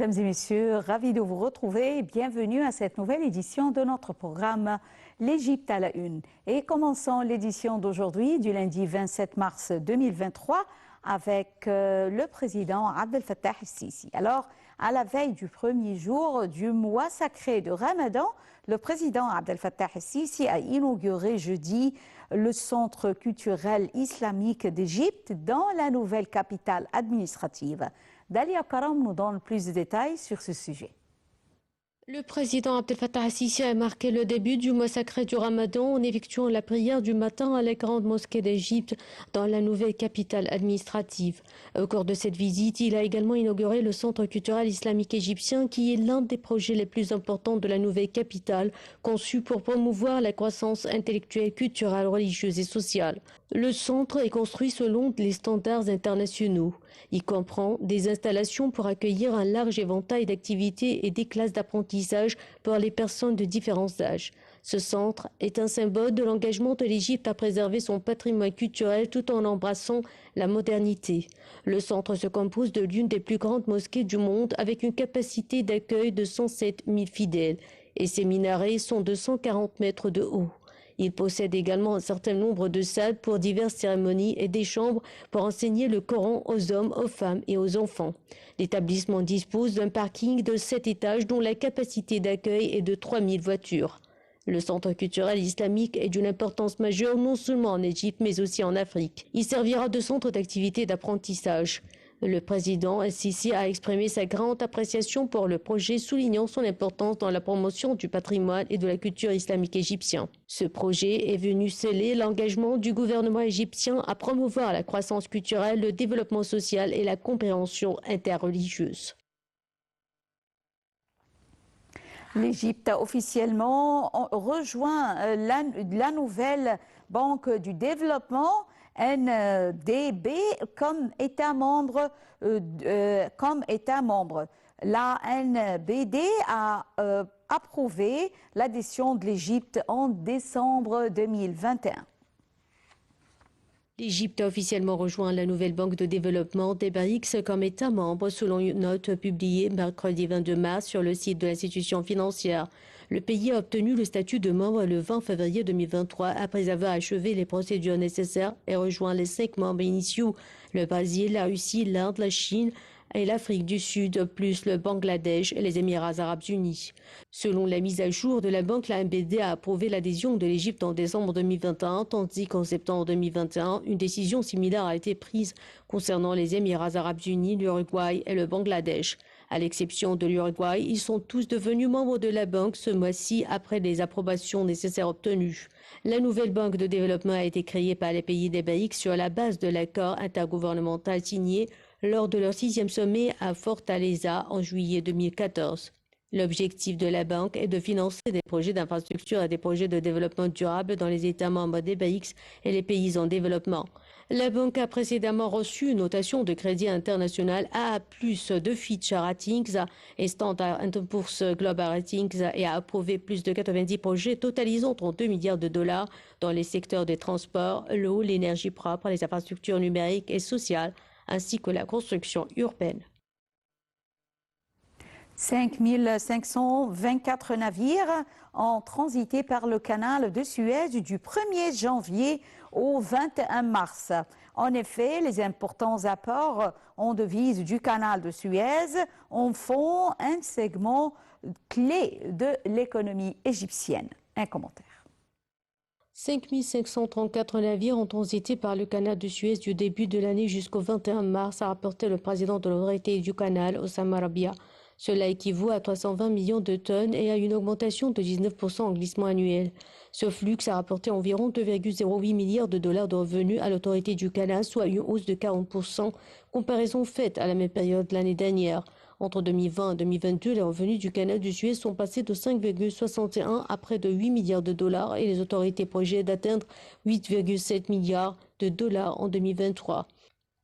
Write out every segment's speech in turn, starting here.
mesdames et messieurs, ravi de vous retrouver et bienvenue à cette nouvelle édition de notre programme L'Égypte à la une. Et commençons l'édition d'aujourd'hui, du lundi 27 mars 2023, avec le président Abdel Fattah el-Sisi. Alors, à la veille du premier jour du mois sacré de Ramadan, le président Abdel Fattah el-Sisi a inauguré jeudi le Centre culturel islamique d'Égypte dans la nouvelle capitale administrative. Dalia Karam nous donne plus de détails sur ce sujet. Le président Abdel Fattah el-Sisi a marqué le début du mois sacré du Ramadan en effectuant la prière du matin à la grande mosquée d'Égypte dans la nouvelle capitale administrative. Au cours de cette visite, il a également inauguré le Centre culturel islamique égyptien qui est l'un des projets les plus importants de la nouvelle capitale, conçu pour promouvoir la croissance intellectuelle, culturelle, religieuse et sociale. Le centre est construit selon les standards internationaux. Il comprend des installations pour accueillir un large éventail d'activités et des classes d'apprentissage pour les personnes de différents âges. Ce centre est un symbole de l'engagement de l'Égypte à préserver son patrimoine culturel tout en embrassant la modernité. Le centre se compose de l'une des plus grandes mosquées du monde avec une capacité d'accueil de 107 000 fidèles et ses minarets sont de 140 mètres de haut. Il possède également un certain nombre de salles pour diverses cérémonies et des chambres pour enseigner le Coran aux hommes, aux femmes et aux enfants. L'établissement dispose d'un parking de 7 étages dont la capacité d'accueil est de 3000 voitures. Le centre culturel islamique est d'une importance majeure non seulement en Égypte mais aussi en Afrique. Il servira de centre d'activité et d'apprentissage. Le président el-Sisi a exprimé sa grande appréciation pour le projet, soulignant son importance dans la promotion du patrimoine et de la culture islamique égyptien. Ce projet est venu sceller l'engagement du gouvernement égyptien à promouvoir la croissance culturelle, le développement social et la compréhension interreligieuse. L'Égypte a officiellement rejoint la nouvelle Banque du développement NDB comme État membre. La NBD a approuvé l'adhésion de l'Égypte en décembre 2021. L'Égypte a officiellement rejoint la nouvelle banque de développement des BRICS comme État membre selon une note publiée mercredi 22 mars sur le site de l'institution financière. Le pays a obtenu le statut de membre le 20 février 2023 après avoir achevé les procédures nécessaires et rejoint les 5 membres initiaux, le Brésil, la Russie, l'Inde, la Chine et l'Afrique du Sud, plus le Bangladesh et les Émirats arabes unis. Selon la mise à jour de la banque, la MBD a approuvé l'adhésion de l'Égypte en décembre 2021, tandis qu'en septembre 2021, une décision similaire a été prise concernant les Émirats arabes unis, l'Uruguay et le Bangladesh. À l'exception de l'Uruguay, ils sont tous devenus membres de la banque ce mois-ci après les approbations nécessaires obtenues. La nouvelle banque de développement a été créée par les pays des BRICS sur la base de l'accord intergouvernemental signé lors de leur 6e sommet à Fortaleza en juillet 2014. L'objectif de la banque est de financer des projets d'infrastructure et des projets de développement durable dans les États membres des BRICS et les pays en développement. La banque a précédemment reçu une notation de crédit international AA+, de Fitch Ratings et Standard & Poor's Global Ratings et a approuvé plus de 90 projets totalisant 32 milliards de dollars dans les secteurs des transports, l'eau, l'énergie propre, les infrastructures numériques et sociales, ainsi que la construction urbaine. 5 524 navires ont transité par le canal de Suez du 1er janvier au 21 mars. En effet, les importants apports en devises du canal de Suez en font un segment clé de l'économie égyptienne. Un commentaire. 5 534 navires ont transité par le canal de Suez du début de l'année jusqu'au 21 mars, a rapporté le président de l'autorité du canal, Oussama Rabia. Cela équivaut à 320 millions de tonnes et à une augmentation de 19% en glissement annuel. Ce flux a rapporté environ 2,08 milliards de dollars de revenus à l'autorité du canal, soit une hausse de 40%, comparaison faite à la même période l'année dernière. Entre 2020 et 2022, les revenus du canal du Suez sont passés de 5,61 à près de 8 milliards de dollars et les autorités projettent d'atteindre 8,7 milliards de dollars en 2023.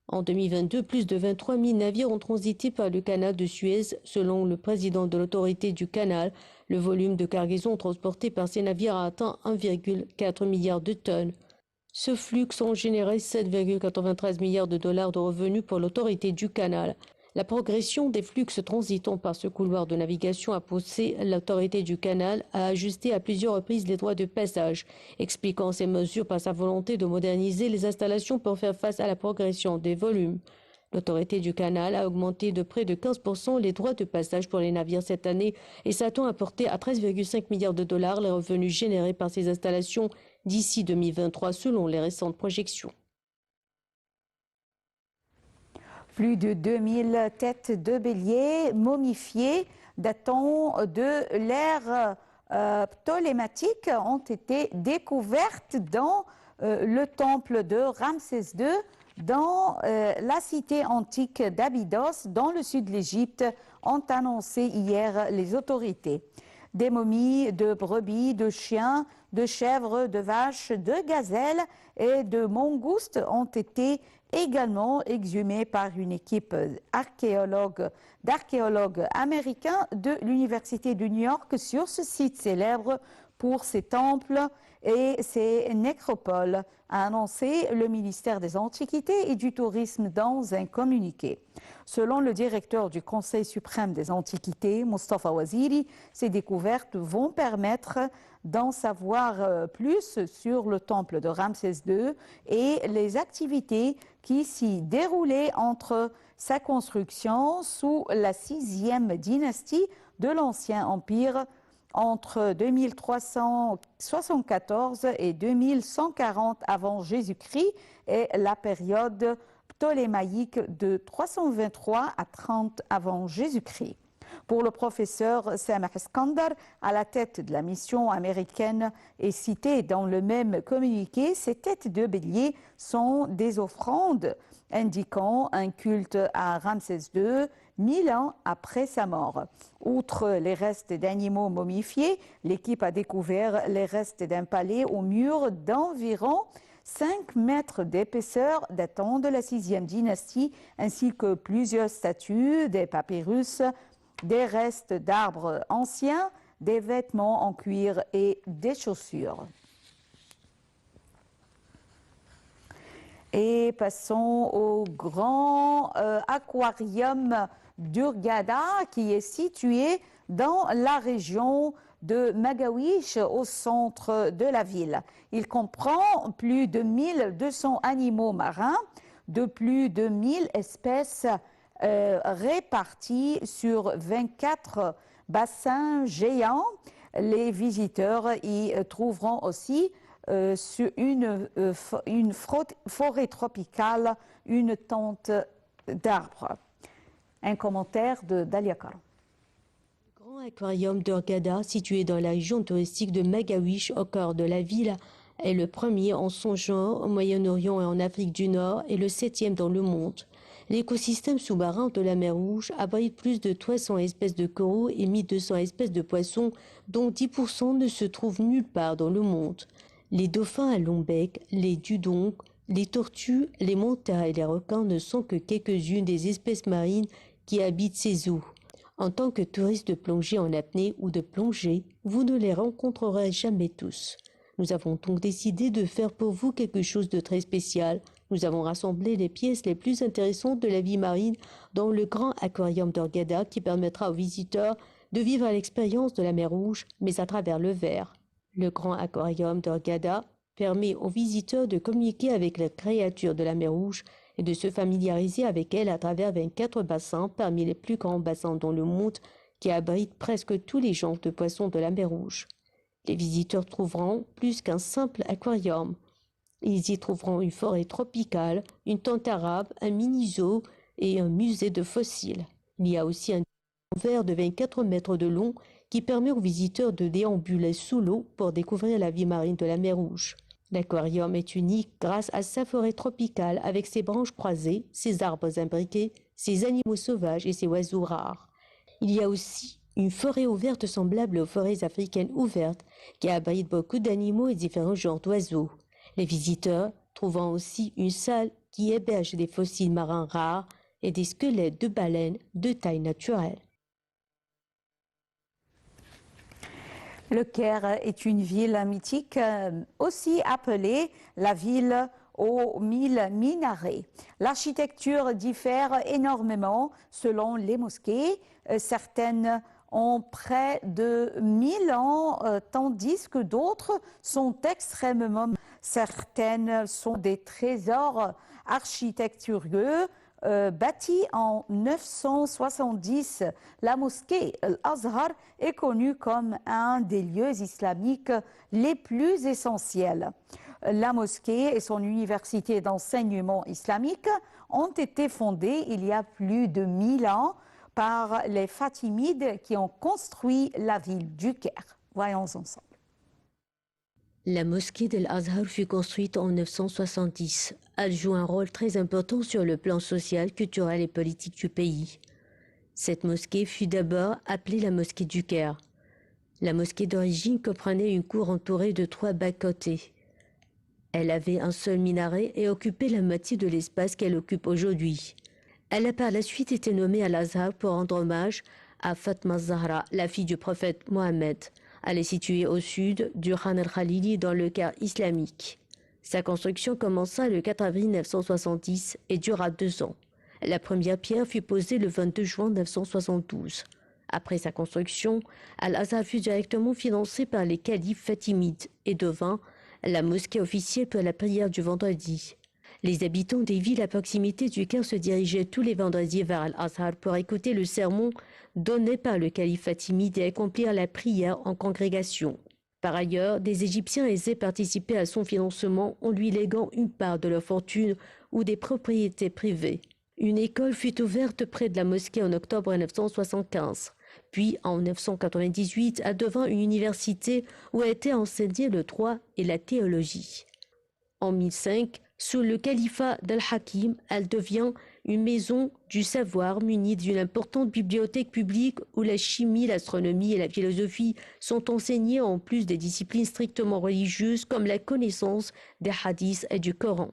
En 2022, plus de 23 000 navires ont transité par le canal de Suez. Selon le président de l'autorité du canal, le volume de cargaison transporté par ces navires a atteint 1,4 milliard de tonnes. Ce flux a généré 7,93 milliards de dollars de revenus pour l'autorité du canal. La progression des flux transitant par ce couloir de navigation a poussé l'autorité du canal à ajuster à plusieurs reprises les droits de passage, expliquant ces mesures par sa volonté de moderniser les installations pour faire face à la progression des volumes. L'autorité du canal a augmenté de près de 15% les droits de passage pour les navires cette année et s'attend à porter à 13,5 milliards de dollars les revenus générés par ces installations d'ici 2023 selon les récentes projections. Plus de 2000 têtes de bélier momifiées datant de l'ère ptolématique ont été découvertes dans le temple de Ramsès II, dans la cité antique d'Abydos, dans le sud de l'Égypte, ont annoncé hier les autorités. Des momies de brebis, de chiens, de chèvres, de vaches, de gazelles et de mongoustes ont été également exhumées par une équipe d'archéologues américains de l'Université de New York sur ce site célèbre pour ses temples et ses nécropoles, a annoncé le ministère des Antiquités et du Tourisme dans un communiqué. Selon le directeur du Conseil suprême des Antiquités, Mustafa Waziri, ces découvertes vont permettre d'en savoir plus sur le temple de Ramsès II et les activités qui s'y déroulaient entre sa construction sous la 6e dynastie de l'Ancien Empire entre 2374 et 2140 avant Jésus-Christ et la période ptolémaïque de 323 à 30 avant Jésus-Christ. Pour le professeur Sameh Skandar, à la tête de la mission américaine et citée dans le même communiqué, ces têtes de bélier sont des offrandes indiquant un culte à Ramsès II 1000 ans après sa mort. Outre les restes d'animaux momifiés, l'équipe a découvert les restes d'un palais au mur d'environ 5 mètres d'épaisseur datant de la 6e dynastie, ainsi que plusieurs statues, des papyrus, des restes d'arbres anciens, des vêtements en cuir et des chaussures. Et passons au grand aquarium d'Hurghada qui est situé dans la région de Magawish au centre de la ville. Il comprend plus de 1200 animaux marins de plus de 1000 espèces répartis sur 24 bassins géants. Les visiteurs y trouveront aussi sur une forêt tropicale, une tente d'arbres. Un commentaire de Dalia Karam. Le grand aquarium d'Hurghada, situé dans la région touristique de Magawish au cœur de la ville, est le premier en son genre au Moyen-Orient et en Afrique du Nord et le 7e dans le monde. L'écosystème sous-marin de la mer Rouge abrite plus de 300 espèces de coraux et 1200 espèces de poissons, dont 10% ne se trouvent nulle part dans le monde. Les dauphins à long bec, les dudons, les tortues, les mantas et les requins ne sont que quelques-unes des espèces marines qui habitent ces eaux. En tant que touriste de plongée en apnée ou de plongée, vous ne les rencontrerez jamais tous. Nous avons donc décidé de faire pour vous quelque chose de très spécial. Nous avons rassemblé les pièces les plus intéressantes de la vie marine dans le grand aquarium d'Hurghada qui permettra aux visiteurs de vivre l'expérience de la mer Rouge, mais à travers le verre. Le grand aquarium d'Hurghada permet aux visiteurs de communiquer avec les créatures de la mer Rouge et de se familiariser avec elles à travers 24 bassins parmi les plus grands bassins dans le monde qui abritent presque tous les genres de poissons de la mer Rouge. Les visiteurs trouveront plus qu'un simple aquarium. Ils y trouveront une forêt tropicale, une tente arabe, un mini-zoo et un musée de fossiles. Il y a aussi un verre de 24 mètres de long qui permet aux visiteurs de déambuler sous l'eau pour découvrir la vie marine de la mer Rouge. L'aquarium est unique grâce à sa forêt tropicale avec ses branches croisées, ses arbres imbriqués, ses animaux sauvages et ses oiseaux rares. Il y a aussi une forêt ouverte semblable aux forêts africaines ouvertes qui abrite beaucoup d'animaux et différents genres d'oiseaux. Les visiteurs trouvent aussi une salle qui héberge des fossiles marins rares et des squelettes de baleines de taille naturelle. Le Caire est une ville mythique, aussi appelée la ville aux 1000 minarets. L'architecture diffère énormément selon les mosquées. Certaines ont près de 1000 ans, tandis que d'autres sont extrêmement... Certaines sont des trésors architecturaux. Bâtie en 970, la mosquée Al-Azhar est connue comme un des lieux islamiques les plus essentiels. La mosquée et son université d'enseignement islamique ont été fondées il y a plus de 1000 ans par les Fatimides qui ont construit la ville du Caire. Voyons ensemble. La mosquée d'Al-Azhar fut construite en 970. Elle joue un rôle très important sur le plan social, culturel et politique du pays. Cette mosquée fut d'abord appelée la mosquée du Caire. La mosquée d'origine comprenait une cour entourée de 3 bas-côtés. Elle avait un seul minaret et occupait la moitié de l'espace qu'elle occupe aujourd'hui. Elle a par la suite été nommée Al-Azhar pour rendre hommage à Fatma Zahra, la fille du prophète Mohammed. Elle est située au sud du Khan al-Khalili dans le Caire islamique. Sa construction commença le 4 avril 1970 et dura 2 ans. La première pierre fut posée le 22 juin 1972. Après sa construction, Al-Azhar fut directement financé par les califes fatimides et devint la mosquée officielle pour la prière du vendredi. Les habitants des villes à proximité du Caire se dirigeaient tous les vendredis vers Al-Azhar pour écouter le sermon donné par le calife fatimide et accomplir la prière en congrégation. Par ailleurs, des Égyptiens aisés participaient à son financement en lui léguant une part de leur fortune ou des propriétés privées. Une école fut ouverte près de la mosquée en octobre 1975. Puis, en 1998, elle devint une université où a été enseigné le droit et la théologie. En 1005, sous le califat d'Al-Hakim, elle devient une maison du savoir munie d'une importante bibliothèque publique où la chimie, l'astronomie et la philosophie sont enseignées en plus des disciplines strictement religieuses comme la connaissance des hadiths et du Coran.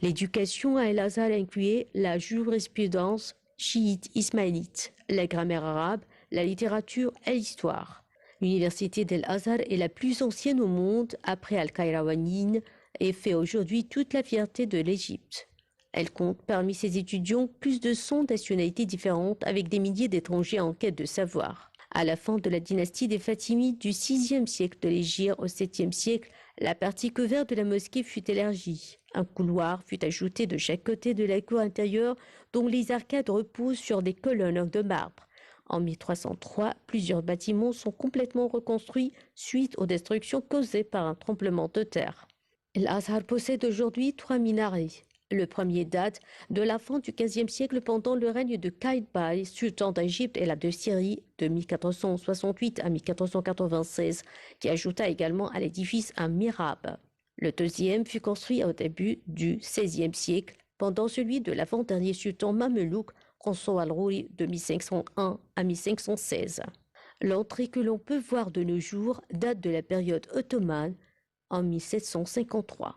L'éducation à Al-Azhar incluait la jurisprudence chiite ismaélite, la grammaire arabe, la littérature et l'histoire. L'université d'Al-Azhar est la plus ancienne au monde après Al-Qayrawaniyin et fait aujourd'hui toute la fierté de l'Égypte. Elle compte parmi ses étudiants plus de 100 nationalités différentes avec des milliers d'étrangers en quête de savoir. À la fin de la dynastie des Fatimides du 6e siècle de l'Hégire au 7e siècle, la partie couverte de la mosquée fut élargie. Un couloir fut ajouté de chaque côté de la cour intérieure dont les arcades reposent sur des colonnes de marbre. En 1303, plusieurs bâtiments sont complètement reconstruits suite aux destructions causées par un tremblement de terre. Al-Azhar possède aujourd'hui 3 minarets. Le premier date de la fin du XVe siècle pendant le règne de Qaïtbay, sultan d'Égypte et la de Syrie de 1468 à 1496, qui ajouta également à l'édifice un mihrab. Le deuxième fut construit au début du XVIe siècle pendant celui de l'avant-dernier sultan mamelouk Qanso al-Rouri de 1501 à 1516. L'entrée que l'on peut voir de nos jours date de la période ottomane en 1753.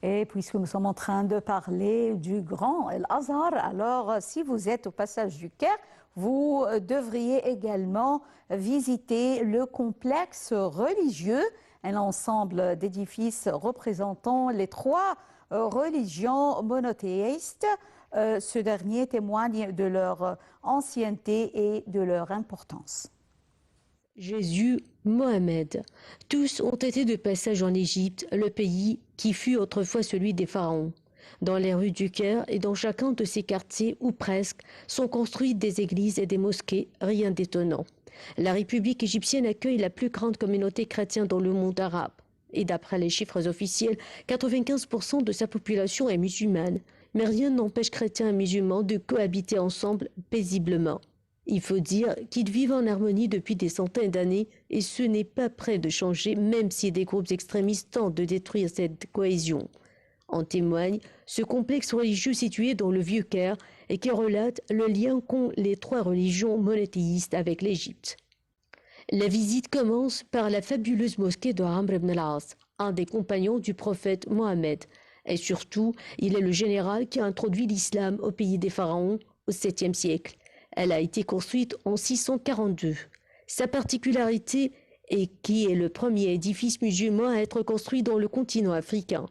Et puisque nous sommes en train de parler du grand Al-Azhar, alors si vous êtes au passage du Caire, vous devriez également visiter le complexe religieux, un ensemble d'édifices représentant les 3 religions monothéistes. Ce dernier témoigne de leur ancienneté et de leur importance. Jésus, Mohamed, tous ont été de passage en Égypte, le pays qui fut autrefois celui des pharaons. Dans les rues du Caire et dans chacun de ces quartiers, ou presque, sont construites des églises et des mosquées, rien d'étonnant. La République égyptienne accueille la plus grande communauté chrétienne dans le monde arabe. Et d'après les chiffres officiels, 95% de sa population est musulmane. Mais rien n'empêche chrétiens et musulmans de cohabiter ensemble paisiblement. Il faut dire qu'ils vivent en harmonie depuis des centaines d'années et ce n'est pas près de changer même si des groupes extrémistes tentent de détruire cette cohésion. En témoigne ce complexe religieux situé dans le Vieux-Caire et qui relate le lien qu'ont les 3 religions monothéistes avec l'Égypte. La visite commence par la fabuleuse mosquée de Amr ibn al-As, un des compagnons du prophète Mohammed. Et surtout, il est le général qui a introduit l'islam au pays des pharaons au 7e siècle. Elle a été construite en 642. Sa particularité et qui est le premier édifice musulman à être construit dans le continent africain.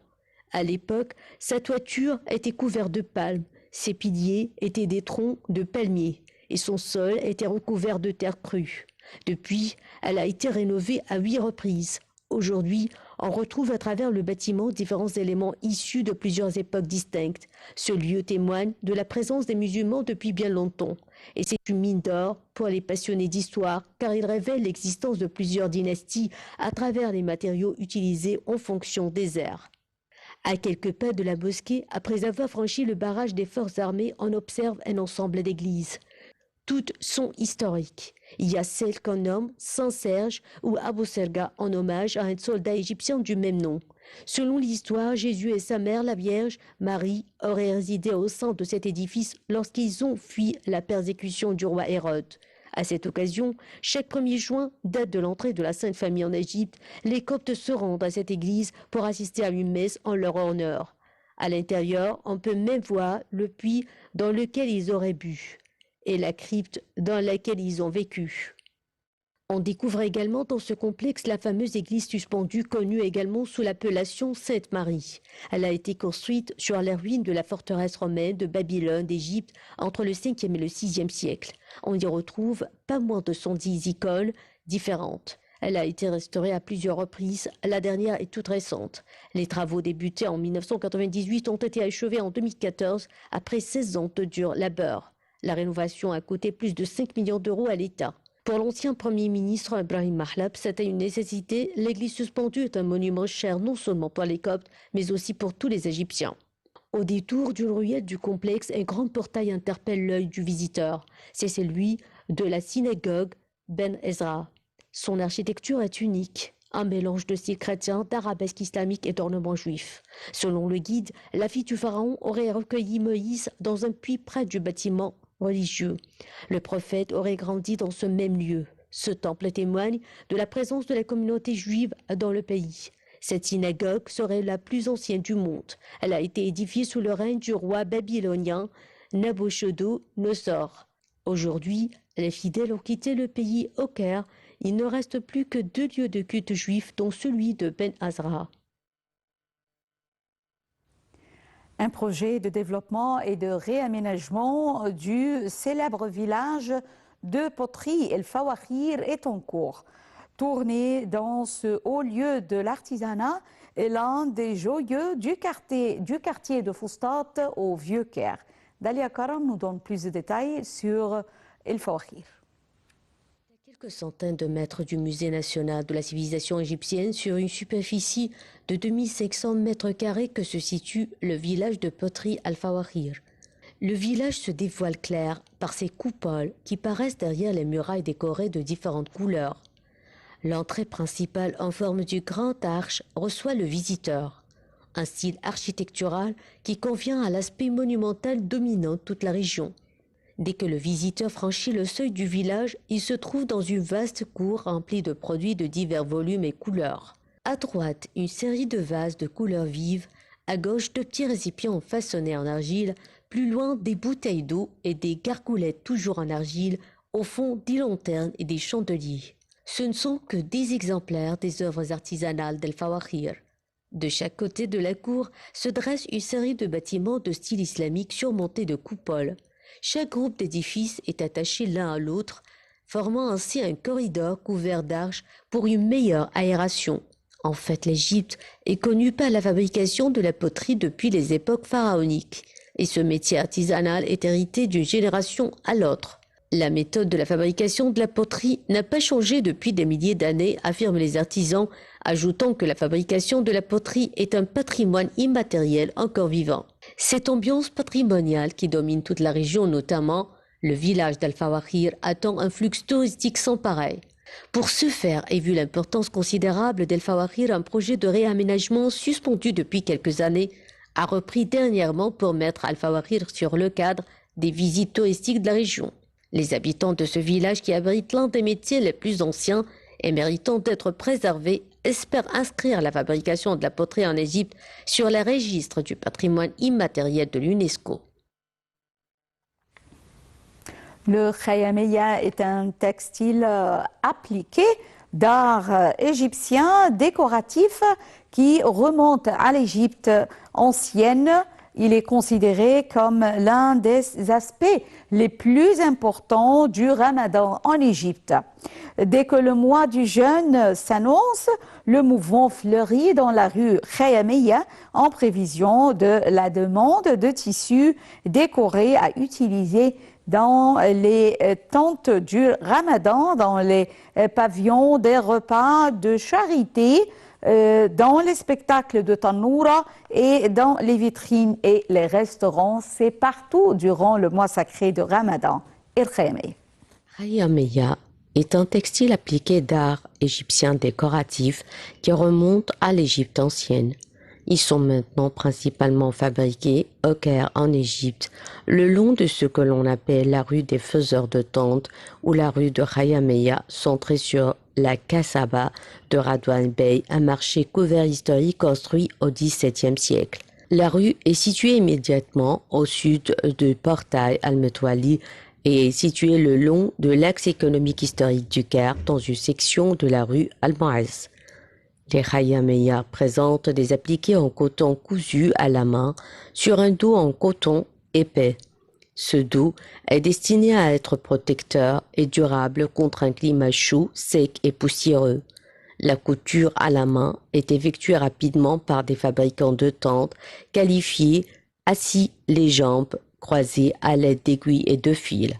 À l'époque, sa toiture était couverte de palmes, ses piliers étaient des troncs de palmiers et son sol était recouvert de terre crue. Depuis, elle a été rénovée à 8 reprises. Aujourd'hui, on retrouve à travers le bâtiment différents éléments issus de plusieurs époques distinctes. Ce lieu témoigne de la présence des musulmans depuis bien longtemps. Et c'est une mine d'or pour les passionnés d'histoire, car il révèle l'existence de plusieurs dynasties à travers les matériaux utilisés en fonction des ères. À quelques pas de la mosquée, après avoir franchi le barrage des forces armées, on observe un ensemble d'églises. Toutes sont historiques. Il y a celle qu'on nomme Saint-Serge ou Abou Serga en hommage à un soldat égyptien du même nom. Selon l'histoire, Jésus et sa mère, la Vierge Marie, auraient résidé au sein de cet édifice lorsqu'ils ont fui la persécution du roi Hérode. À cette occasion, chaque 1er juin, date de l'entrée de la Sainte Famille en Égypte, les Coptes se rendent à cette église pour assister à une messe en leur honneur. À l'intérieur, on peut même voir le puits dans lequel ils auraient bu et la crypte dans laquelle ils ont vécu. On découvre également dans ce complexe la fameuse église suspendue connue également sous l'appellation Sainte-Marie. Elle a été construite sur les ruines de la forteresse romaine de Babylone d'Égypte entre le 5e et le 6e siècle. On y retrouve pas moins de 110 icônes différentes. Elle a été restaurée à plusieurs reprises, la dernière est toute récente. Les travaux débutés en 1998 ont été achevés en 2014 après 16 ans de dur labeur. La rénovation a coûté plus de 5 millions d'euros à l'État. Pour l'ancien Premier ministre Ibrahim Mahlab, c'était une nécessité. L'église suspendue est un monument cher non seulement pour les Coptes, mais aussi pour tous les Égyptiens. Au détour d'une ruelle du complexe, un grand portail interpelle l'œil du visiteur. C'est celui de la synagogue Ben Ezra. Son architecture est unique. Un mélange de style chrétien, d'arabesque islamique et d'ornements juifs. Selon le guide, la fille du pharaon aurait recueilli Moïse dans un puits près du bâtiment religieux. Le prophète aurait grandi dans ce même lieu. Ce temple témoigne de la présence de la communauté juive dans le pays. Cette synagogue serait la plus ancienne du monde. Elle a été édifiée sous le règne du roi babylonien Nabuchodonosor. Aujourd'hui, les fidèles ont quitté le pays au Caire. Il ne reste plus que 2 lieux de culte juifs, dont celui de Ben Azra. Un projet de développement et de réaménagement du célèbre village de poterie El Fawakir est en cours. Tourné dans ce haut lieu de l'artisanat est l'un des joyeux du quartier de Foustat au Vieux-Caire. Dalia Karam nous donne plus de détails sur El Fawakir. Quelques centaines de mètres du musée national de la civilisation égyptienne sur une superficie de 2500 mètres carrés que se situe le village de poterie Al-Fawakir. Le village se dévoile clair par ses coupoles qui paraissent derrière les murailles décorées de différentes couleurs. L'entrée principale en forme du grand arche reçoit le visiteur. Un style architectural qui convient à l'aspect monumental dominant toute la région. Dès que le visiteur franchit le seuil du village, il se trouve dans une vaste cour remplie de produits de divers volumes et couleurs. À droite, une série de vases de couleurs vives. À gauche, 2 petits récipients façonnés en argile. Plus loin, des bouteilles d'eau et des gargoulettes toujours en argile. Au fond, des lanternes et des chandeliers. Ce ne sont que des exemplaires des œuvres artisanales d'El Fawakir. De chaque côté de la cour se dresse une série de bâtiments de style islamique surmontés de coupoles. Chaque groupe d'édifices est attaché l'un à l'autre, formant ainsi un corridor couvert d'arches pour une meilleure aération. En fait, l'Égypte est connue par la fabrication de la poterie depuis les époques pharaoniques, et ce métier artisanal est hérité d'une génération à l'autre. La méthode de la fabrication de la poterie n'a pas changé depuis des milliers d'années, affirment les artisans, ajoutant que la fabrication de la poterie est un patrimoine immatériel encore vivant. Cette ambiance patrimoniale qui domine toute la région, notamment le village d'Al Fawakir, attend un flux touristique sans pareil. Pour ce faire, et vu l'importance considérable d'El Fawakir, un projet de réaménagement suspendu depuis quelques années a repris dernièrement pour mettre Al Fawakir sur le cadre des visites touristiques de la région. Les habitants de ce village qui abrite l'un des métiers les plus anciens et méritant d'être préservés espèrent inscrire la fabrication de la poterie en Égypte sur les registres du patrimoine immatériel de l'UNESCO. Le khayameya est un textile appliqué d'art égyptien décoratif qui remonte à l'Égypte ancienne. Il est considéré comme l'un des aspects les plus importants du Ramadan en Égypte. Dès que le mois du jeûne s'annonce, le mouvement fleurit dans la rue Khayamiya en prévision de la demande de tissus décorés à utiliser dans les tentes du Ramadan, dans les pavillons des repas de charité, dans les spectacles de Tanoura et dans les vitrines et les restaurants. C'est partout durant le mois sacré de Ramadan. Khayamiya est un textile appliqué d'art égyptien décoratif qui remonte à l'Égypte ancienne. Ils sont maintenant principalement fabriqués au Caire en Égypte, le long de ce que l'on appelle la rue des faiseurs de tentes ou la rue de Khayamiya, centrée sur la Kassaba de Radwan Bey, un marché couvert historique construit au XVIIe siècle. La rue est située immédiatement au sud du portail Al-Metwali et est située le long de l'axe économique historique du Caire dans une section de la rue Al-Maaz. Les Khayamiya présentent des appliqués en coton cousu à la main sur un dos en coton épais. Ce dos est destiné à être protecteur et durable contre un climat chaud, sec et poussiéreux. La couture à la main est effectuée rapidement par des fabricants de tentes qualifiés, assis les jambes croisées à l'aide d'aiguilles et de fils.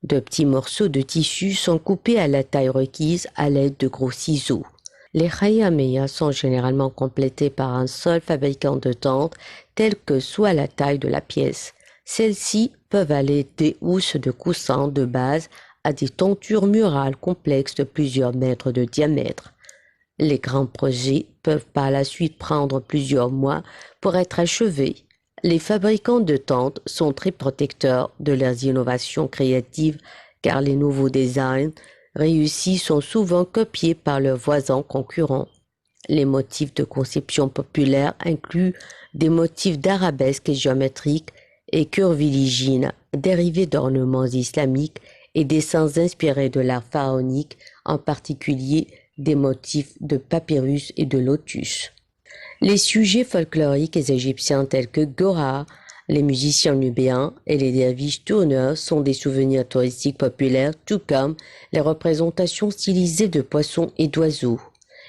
De petits morceaux de tissu sont coupés à la taille requise à l'aide de gros ciseaux. Les Khayamiya sont généralement complétés par un seul fabricant de tentes, tel que soit la taille de la pièce. Celles-ci peuvent aller des housses de coussins de base à des tentures murales complexes de plusieurs mètres de diamètre. Les grands projets peuvent par la suite prendre plusieurs mois pour être achevés. Les fabricants de tentes sont très protecteurs de leurs innovations créatives car les nouveaux designs réussis sont souvent copiés par leurs voisins concurrents. Les motifs de conception populaire incluent des motifs d'arabesques géométriques et curviligines dérivés d'ornements islamiques et dessins inspirés de l'art pharaonique, en particulier des motifs de papyrus et de lotus. Les sujets folkloriques égyptiens tels que Gora, les musiciens nubéens et les derviches tourneurs sont des souvenirs touristiques populaires, tout comme les représentations stylisées de poissons et d'oiseaux.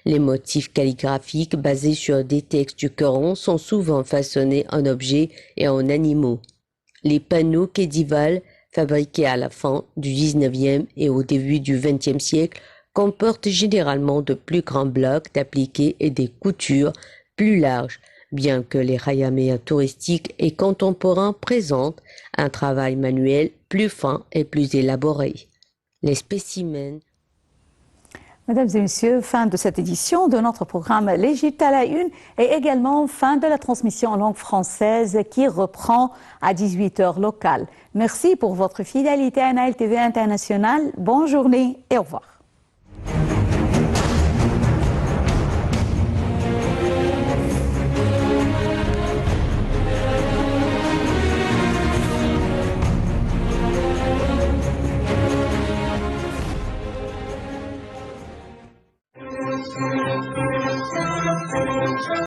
Les motifs calligraphiques basés sur des textes du Coran sont souvent façonnés en objets et en animaux. Les panneaux kédivales, fabriqués à la fin du XIXe et au début du XXe siècle, comportent généralement de plus grands blocs d'appliqués et des coutures plus larges, bien que les Khayamiya touristiques et contemporains présentent un travail manuel plus fin et plus élaboré. Les spécimens. Mesdames et messieurs, fin de cette édition de notre programme L'Égypte à la une et également fin de la transmission en langue française qui reprend à 18h locale. Merci pour votre fidélité à Nile TV International. Bonne journée et au revoir.